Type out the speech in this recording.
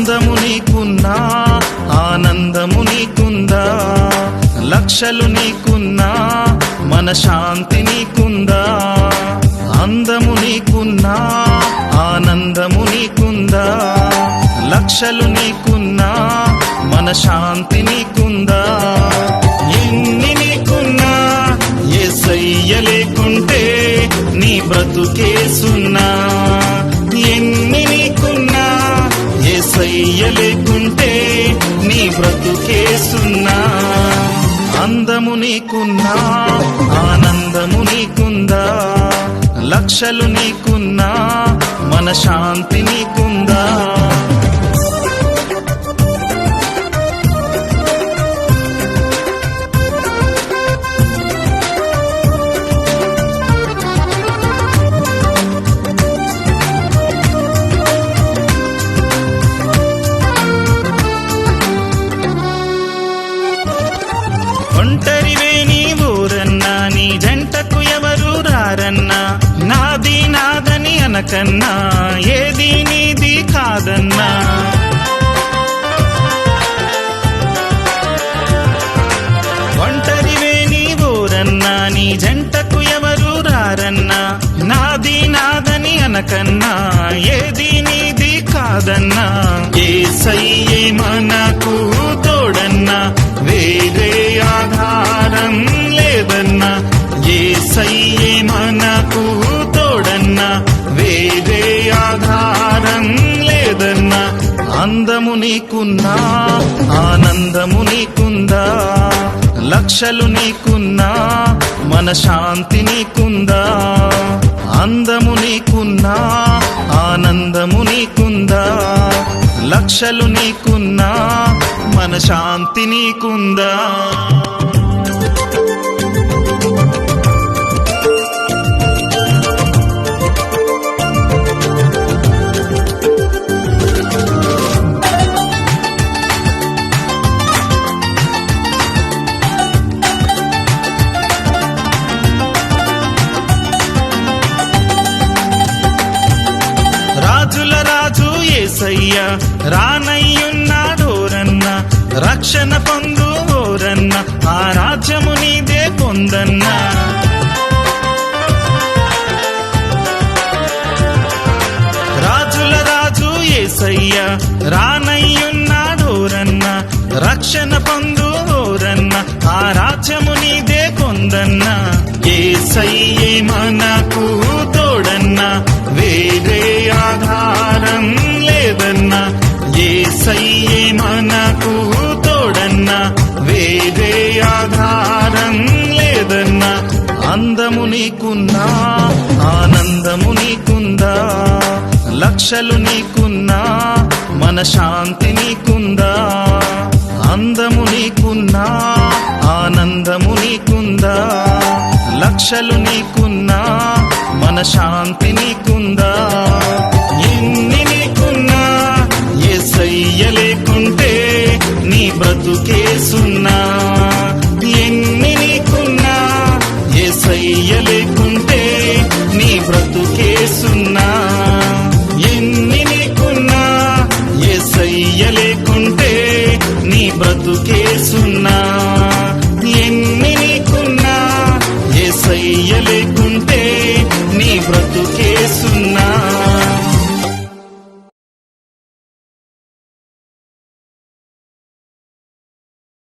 అందము నీకున్నా, ఆనందము నీకుందా, లక్షలు నీకున్నా, మన శాంతి నీకుందా. అందము నీకున్నా, ఆనందము నీకుందా, లక్షలు నీకున్నా, మన శాంతి నీకుందా. ఎన్ని నీకున్నా యేసయ్య లేకుంటే నీ బ్రతుకే సున్నా. ఎన్ని నీకున్నా యేసయ్య లేకుంటే నీ బ్రతుకే సున్నా. అందము నీకున్నా, ఆనందము నీకుందా, లక్షలు నీకున్నా, మన శాంతి నీకుందా. ఒంటరివే నీ ఊరన్నా, నీ జంటకు ఎవరు రారన్నా, నాది నాదని అనకన్నా, ఏది నీది కాదన్నా. ఒంటరివే నీ ఊరన్నా, నీ జంటకు ఎవరు రారన్నా, నాది నాదని అనకన్నా, ఏది నీది కాదన్నా. యేసయ్యే మనకు తోడన్నా, వేరే ఆధారం లేదన్నా. యేసయ్యే మనకు తోడన్నా, వేరే ఆధారం లేదన్నా. అందము నీకున్నా, ఆనందము నీకుందా, లక్షలు నీకున్నా, మన శాంతి నీకుందా. అందము నీకున్నా, ఆనందము నీకుందా, లక్షలు నీకున్నా, మన శాంతి నీకుందా. రాజుల రాజు యేసయ్య రానయ్యున్నాడోరన్న, రక్షణ పొందువోరన్న, ఆ రాజ్యము నీదే పొందన్నా. రాజుల రాజు యేసయ్య రానయ్యున్నాడోరన్న, రక్షణ పొందువోరన్న, ఆ రాజ్యము నీదే పొందన్నా. యేసయ్యే మనకు తోడన్నా, వేరే ఆధారం లేదన్నా. యేసయ్యే మనకు తోడన్నా, వేరే ఆధారం లేదన్నా. అందము నీకున్నా, ఆనందము నీకుందా, లక్షలు నీకున్నా, మన శాంతి నీకుందా. అందము నీకున్నా, ఆనందము నీకుందా, లక్షలు నీకున్నా, మన శాంతి నీకుందా. ఎన్ని నీకున్నా యేసయ్య లేకుంటే నీ బ్రతుకే సున్నా. ఎన్ని నీకున్నా యేసయ్య లేకుంటే నీ బ్రతుకే సున్నా. ఎన్ని నీకున్నా యేసయ్య లేకుంటే నీ బ్రతుకే సున్నా. ఎన్ని నీకున్నా యేసయ్య లేకుంటే నీ బ్రతుకే సున్నా.